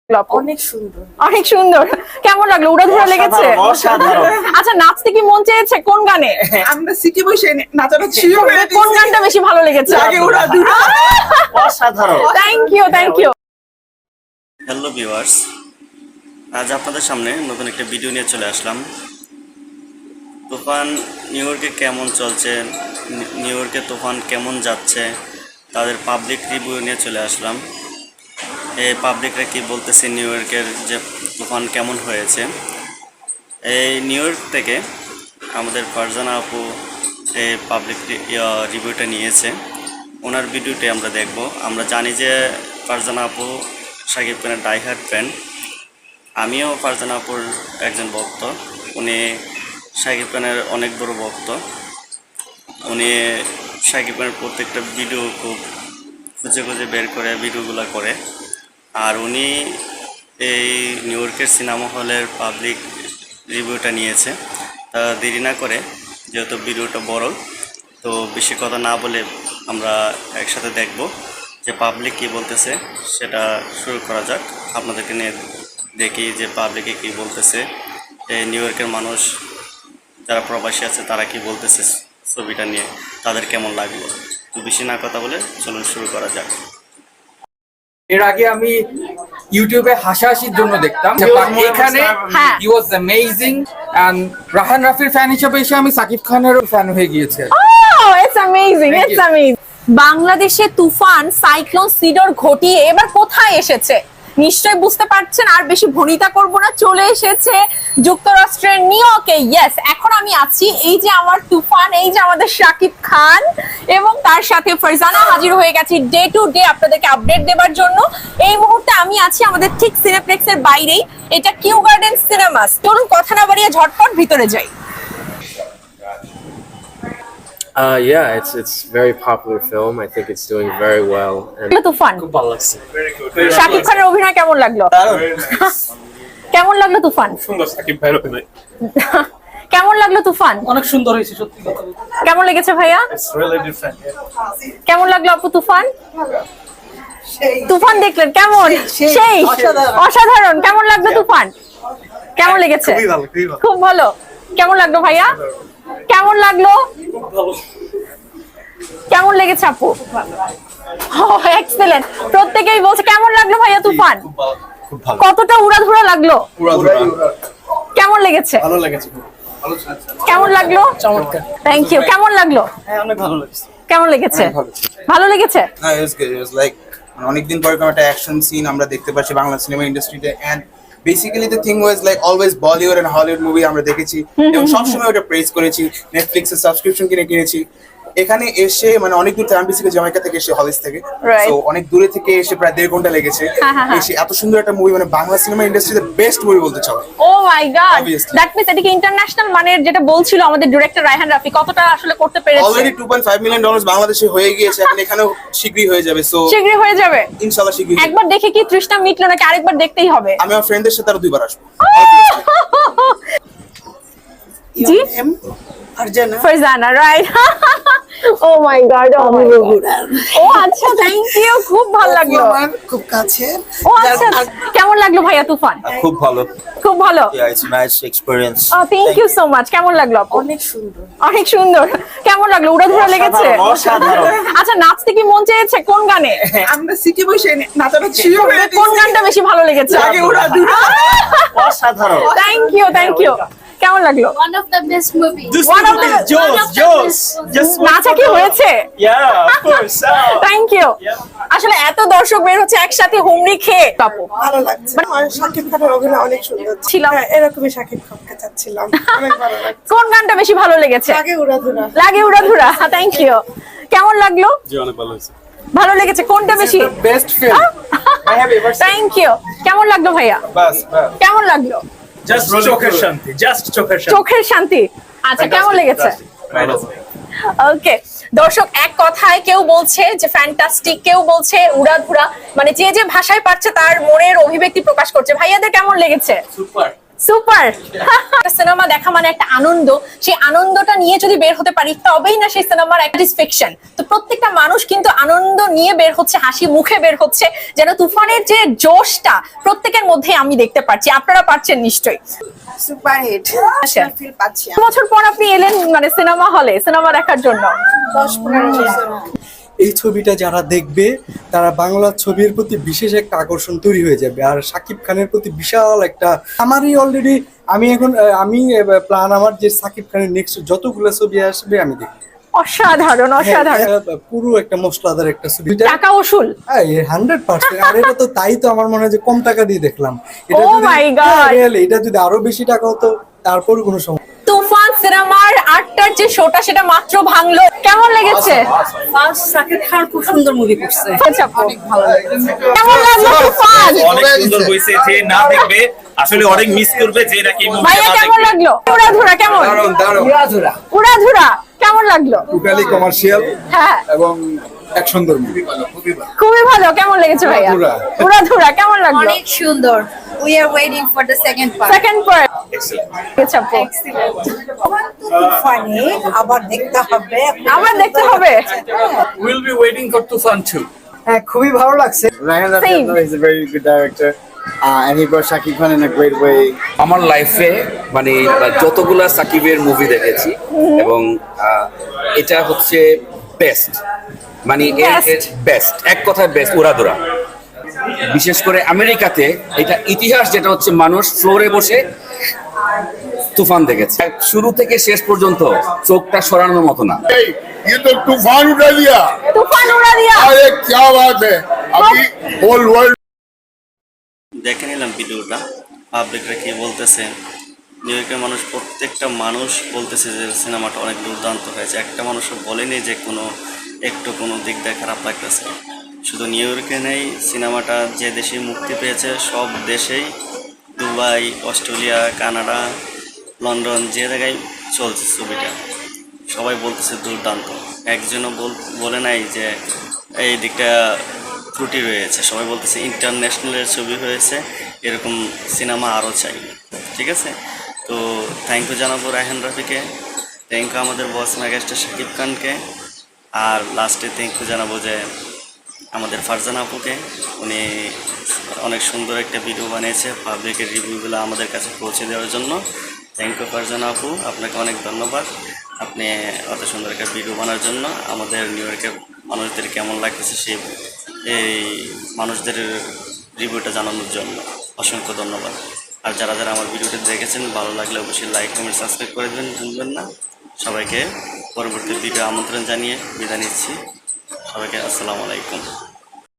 অনেক সুন্দর, অনেক সুন্দর। কেমন লাগলো? উড়াধুরা লেগেছে? আচ্ছা, নাচতে কি মন চেয়েছে? কোন গানে? আমরা সিকি বসে নাচানাচি কোন গানটা বেশি ভালো লেগেছে? অসাধারণ। Thank you, thank you. Hello viewers, আজ আপনাদের সামনে নতুন একটা ভিডিও নিয়ে চলে আসলাম। তুফান নিউ ইয়র্কে কেমন চলছে, নিউ ইয়র্কে তুফান কেমন যাচ্ছে, তাদের পাবলিক রিভিউ নিয়ে চলে আসলাম। এই পাবলিকরা কি বলতেছে নিউ ইয়র্কের যে তুফান কেমন হয়েছে। এই নিউ ইয়র্ক থেকে আমাদের ফারজানা আপু এই পাবলিক রিভিউটা নিয়েছে। ওনার ভিডিওটি আমরা দেখব। আমরা জানি যে ফারজানা আপু শাকিব খানের ডাইহার্ট ফ্যান। আমিও ফারজানা আপুর একজন ভক্ত। উনি শাকিব খানের অনেক বড় ভক্ত। উনি শাকিব খানের প্রত্যেকটা ভিডিও খুব খুঁজে খুঁজে বের করে ভিডিওগুলো করে। আর উনি এই নিউ ইয়র্কের সিনেমা হলের পাবলিক রিভিউটা নিয়েছে। তা দেরি না করে, যেহেতু ভিডিওটা বড়, তো বেশি কথা না বলে আমরা একসাথে দেখব যে পাবলিক কী বলতেছে। সেটা শুরু করা যাক। আপনাদেরকে নিয়ে দেখি যে পাবলিকে কী বলতেছে, এই নিউ ইয়র্কের মানুষ যারা প্রবাসী আছে তারা কি বলতেছে ছবিটা নিয়ে, তাদের কেমন লাগলো। তো বেশি না কথা বলে চলুন শুরু করা যাক। এর আগে আমি ইউটিউবে হাসাহাসির জন্য দেখতাম, এখানে হি ওয়াজ অ্যামেজিং এন্ড রাহান রাফির ফ্যান হিসেবে এসে আমি সাকিব খানেরও ফ্যান হয়ে গিয়েছে। Oh, it's amazing, it's amazing. বাংলাদেশে তুফান সাইক্লোন সিডর ঘটিয়ে এবার কোথায় এসেছে নিশ্চয়ই বুঝতে পারছেন। আর বেশি ভনিতা করব না, চলে এসেছে যুক্তরাষ্ট্রের নিউ ইয়র্কে। ইয়েস, এখন আমি আছি, এই যে আমার তুফান, এই যে আমাদের শাকিব খান এবং তার সাথে ফারজানা হাজির হয়ে গেছি ডে টু ডে আপনাদেরকে আপডেট দেওয়ার জন্য। এই মুহূর্তে আমি আছি আমাদের ঠিক সিনেপ্লেক্সের বাইরেই, এটা কিউ গার্ডেন সিনেমাস। চলুন কথা না বাড়িয়ে ঝটপট ভিতরে যাই। Yeah, it's very popular film. I think it's doing very well. And তুফান, খুব ভালো লাগছে। শাকিব খানের অভিনয় কেমন লাগলো? কেমন লাগলো তুফান? সুন্দর সাকিব ভাইয়ের অভিনয়। কেমন লাগলো তুফান? অনেক সুন্দর হয়েছে সত্যি কথা। কেমন লেগেছে ভাইয়া? It's really different. কেমন লাগলো আপু তুফান? তুফান দেখলেন কেমন? সেই অসাধারণ। কেমন লাগলো তুফান? কেমন লেগেছে? খুব ভালো। কেমন লাগলো ভাইয়া? কেমন লাগলো? কেমন লেগেছে আপু? এক্সেলেন্ট। প্রত্যেকেই বলছে কেমন লাগলো ভাইয়া তুফান? খুব ভালো। কতটা উড়াধুরা লাগলো? উড়াধুরা। কেমন লেগেছে? ভালো লেগেছে। কেমন লাগলো? চমৎকার। Thank you. কেমন লাগলো? হ্যাঁ, অনেক ভালো লাগছে। কেমন লেগেছে? ভালো লেগেছে? হ্যাঁ, it was good. It was like অনেকদিন পরে কোনো একটা অ্যাকশন সিন আমরা দেখতে পাচ্ছি বাংলা সিনেমা ইন্ডাস্ট্রিতে। And basically the thing was like always Bollywood and Hollywood movie আমরা দেখেছি এবং সবসময় ওটা প্রেজ করেছি। নেটফ্লিক্সের সাবস্ক্রিপশন কিনেছি। এখানে এসে মানে অনেক দূর থেকে, আমি বেসিক্যালি জ্যামাইকা থেকে এসে, হলিস থেকে, তো অনেক দূরে থেকে এসে প্রায় 1.5 ঘন্টা লেগেছে এসে এত সুন্দর একটা মুভি, মানে বাংলা সিনেমা ইন্ডাস্ট্রিতে বেস্ট মুভি বলতে চাও। ও মাই গড, Obviously. দ্যাট মিন্স এটা কি ইন্টারন্যাশনাল মানের, যেটা বলছিল আমাদের ডিরেক্টর রায়হান রাফি, কতটা আসলে করতে পেরেছে? অলরেডি $2.5 মিলিয়ন বাংলাদেশে হয়ে গিয়েছে, এখন এখানেও শীঘ্রই হয়ে যাবে। সো শীঘ্রই হয়ে যাবে ইনশাআল্লাহ শীঘ্রই। একবার দেখে কি তৃষ্ণা মিটলো নাকি আরেকবার দেখতেই হবে? আমি আমার ফ্রেন্ডদের সাথে আরো 2বার আসবো। জি, ফারজানা, রাইট। ও মাই গড, ও আচ্ছা, থ্যাংক ইউ, খুব ভালো লাগলো। খুব কাছে। ও আচ্ছা, কেমন লাগলো ভাইয়া তুফান? খুব ভালো। খুব ভালো। Yeah, it's a nice experience. ও থ্যাংক ইউ সো মাচ। কেমন লাগলো আপু? অনেক সুন্দর, অনেক সুন্দর। কেমন লাগলো? উড়াধুরা লেগেছে? অসাধারণ। আচ্ছা, নাচতে কি মন চেয়েছে? কোন গানে? আমরা সিকি বসে নাচানাচি কোন গানটা বেশি ভালো লেগেছে? অসাধারণ। Thank you, thank you. কেমন লাগলো? One of the best movies. One of the নাচা কি হয়েছে? Yeah, of course. Thank you. আসলে এত দর্শক বের হচ্ছে একসাথে হুমড়ি খেয়ে আপু ভালো লাগছে। আমার শাকিব খানের অভিনয় অনেক সুন্দর ছিল। হ্যাঁ, এরকমই শাকিব খানকে চাচ্ছিলাম। অনেক ভালো লাগছে। কোন গানটা বেশি ভালো লেগেছে? আগে উড়াধুরা। লাগে উড়াধুরা। Thank you. কেমন লাগলো? জি, অনেক ভালো হয়েছে। ভালো লেগেছে। কোনটা বেশি? Best film I have ever seen. Thank you. কেমন লাগলো ভাইয়া? বাস কেমন লাগলো? জাস্ট চোখের শান্তি, জাস্ট চোখের শান্তি। চোখের শান্তি। আচ্ছা, কেমন লেগেছে? ওকে দর্শক, এক কথায় কেউ বলছে যে ফ্যান্টাস্টিক, কেউ বলছে উড়াধুরা, মানে যে যে ভাষায় পারছে তার মনের অভিব্যক্তি প্রকাশ করছে। ভাইয়াদের কেমন লেগেছে? সুপার সুপার সিনেমা দেখা মানে একটা আনন্দ, সেই আনন্দটা নিয়ে যদি বের হতে পারি তবেই না সেই সিনেমার স্যাটিসফ্যাকশন। তো প্রত্যেকটা মানুষ কিন্তু আনন্দ নিয়ে বের হচ্ছে, হাসি মুখে বের হচ্ছে, যেন তুফানের যে জোশটা প্রত্যেকের মধ্যে আমি দেখতে পাচ্ছি, আপনারা পাচ্ছেন নিশ্চয়ই। সুপার হিট আচ্ছা। ফিল পাচ্ছি কত বছর পর আপনি এলেন মানে সিনেমা হলে সিনেমা দেখার জন্য? 10-15 বছর। এই ছবিটা যারা দেখবে তারা বাংলা ছবির প্রতি বিশেষ একটা আকর্ষণ তৈরি হয়ে যাবে, আর শাকিব খানের প্রতি বিশাল একটা আমারই অলরেডি আমি এখন প্ল্যান আমার যে শাকিব খানের নেক্সট যতগুলো ছবি আসবে আমি দেখব। অসাধারণ অসাধারণ। পুরো একটা মশলাদার একটা ছবি, টাকা ওসুল। 100%। আর এটা তো তাই তো আমার মনে হয় যে কম টাকা দিয়ে দেখলাম। Oh my God! এটা যদি আরো বেশি টাকা হতো তারপর কোনো সমস্যা। তুফান সিনেমার 8টার যে শোটা সেটা মাত্র ভাঙলো, কেমন লেগেছে? শাকিব খান খুব সুন্দর মুভি করছে। আচ্ছা, ভালো লেগেছে। কেমন লাগলো তুফান? অনেক সুন্দর হয়েছে, যে না দেখবে আসলে অনেক মিস করবে, যে নাকি ভাইয়া কেমন লাগলো? উড়াধুরা কেমন? উড়াধুরা কেমন লাগলো? টোটালি কমার্শিয়াল হ্যাঁ এবং এক সুন্দর মুভি। খুবই ভালো। কেমন লেগেছে ভাইয়া? উড়াধুরা। উড়াধুরা কেমন লাগলো? অনেক সুন্দর। We are waiting for the second part. Second part আচ্ছা, ফানি আবার দেখতে হবে। আবার দেখতে হবে। We'll be waiting for Tufan 2. হ্যাঁ, খুবই ভালো লাগছে। Ryan Rafi Same. is a very good director, and he brought Shakib Khan in a great way. আমার লাইফে মানে যতগুলা সাকিবের মুভি দেখেছি এবং এটা হচ্ছে বেস্ট, মানে Best. বেস্ট, এক কথায় বেস্ট, উড়াধুরা। বিশেষ করে আমেরিকাতে এটা ইতিহাস, যেটা হচ্ছে মানুষ ফ্লোরে বসে তুফান দেখেছে শুরু থেকে শেষ পর্যন্ত, চোখটা সরানোর মতো না। ये तो तूफान उड़ा दिया, তুফান উড়া দিয়া। अरे क्या बात है, अभी होल वर्ल्ड। দেখে নিলাম ভিডিওটা, পাবলিকরা কি বলতেছে। নিউ ইয়র্কের মানুষ, প্রত্যেকটা মানুষ বলতেছে যে সিনেমাটা অনেক দুর্দান্ত হয়েছে। একটা মানুষও বলেনি যে কোনো দিক দিয়ে খারাপ লাগতেছে। শুধু নিউ ইয়র্কে নেই, সিনেমাটা যে দেশে মুক্তি পেয়েছে সব দেশেই, দুবাই, অস্ট্রেলিয়া, কানাডা, লন্ডন, যে জায়গায় চলছে ছবিটা, সবাই বলতেছে দুর্দান্ত। একজনও বলে নাই যে এই দিকটা ত্রুটি রয়েছে। সবাই বলতেছে ইন্টারন্যাশনালের ছবি হয়েছে, এরকম সিনেমা আরও চাই। ঠিক আছে, তো থ্যাংক ইউ জানাবো রায়হান রাফিকে, থ্যাংক ইউ আমাদের বস মেগাস্টার শাকিব খানকে, আর লাস্টে থ্যাংক ইউ জানাবো যে আমাদের ফারজানা আপুকে। উনি অনেক সুন্দর একটা ভিডিও বানিয়েছে পাবলিকের রিভিউগুলো আমাদের কাছে পৌঁছে দেওয়ার জন্য। থ্যাংক ইউ ফারজানা আপু, আপনাকে অনেক ধন্যবাদ আপনি অত সুন্দর একটা ভিডিও বানার জন্য। আমাদের নিউ ইয়র্কের মানুষদের কেমন লাগতেছে সেই এই মানুষদের রিভিউটা জানানোর জন্য অসংখ্য ধন্যবাদ। আর যারা যারা আমার ভিডিওটা দেখেছেন, ভালো লাগলে অবশ্যই লাইক, কমেন্ট, সাবস্ক্রাইব করে দেবেন, ভুলবেন না। সবাইকে পরবর্তী ভিডিও আমন্ত্রণ জানিয়ে বিদায় নিচ্ছি। সবাইকে আসসালামু আলাইকুম।